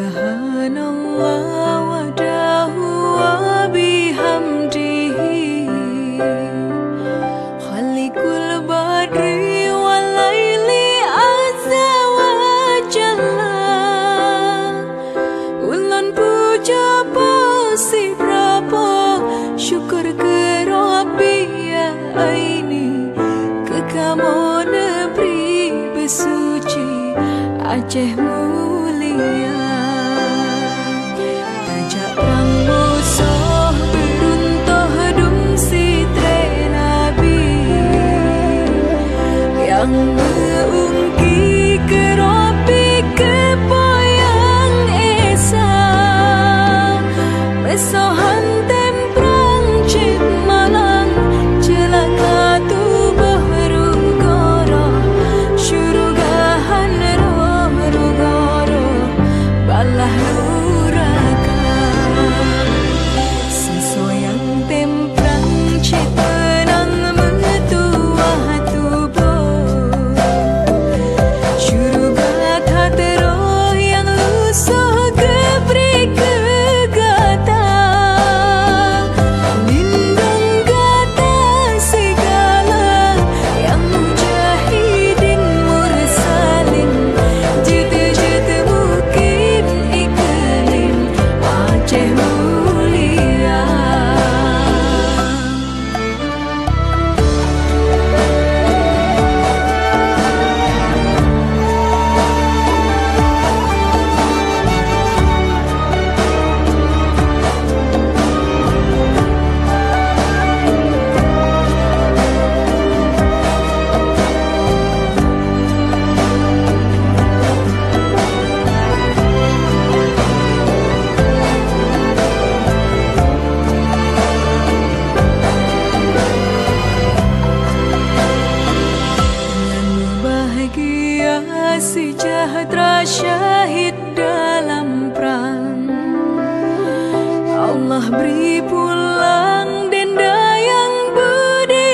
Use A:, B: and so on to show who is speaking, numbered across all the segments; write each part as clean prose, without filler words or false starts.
A: Subhanallah wahdahu wa bihamdihi Khaliqul badri wal laili azza wa jalla Ulun puja pasti berapa syukur ke Rabbi ya aini ke kamu negeri bersuci Aceh mulia Tajak perang musuh beruntuh dungsi tre Nabi Yang mengungki ke Rabbi kepoyang esa Mesohan tem perang cip malang celaka tubuh rugoro syurugahan roh-rugoro balah luraka sesoyang tem perang cip menang metuah tubuh syuruga tatero yang lusuh gebri kegata lindung gata segala yang mujahidin mursalin jete-jete mukim iklim Aceh mulia bahagia sejahtera syahid dalam perang Allah beri pulang denda yang bidadari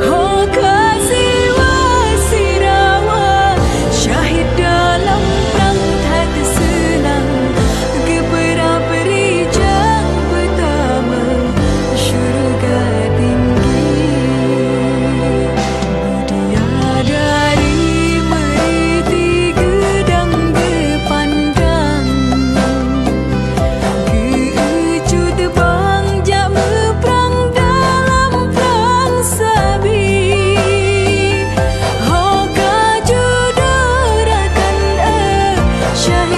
A: Oh kasih wasirawa syahid dalam perang tak senang Gebera berijang pertama syurga tinggi Bidadari meriti gedang gepandang Keecut bang jak meperang dalam perang sabi Hoka judurakan syahid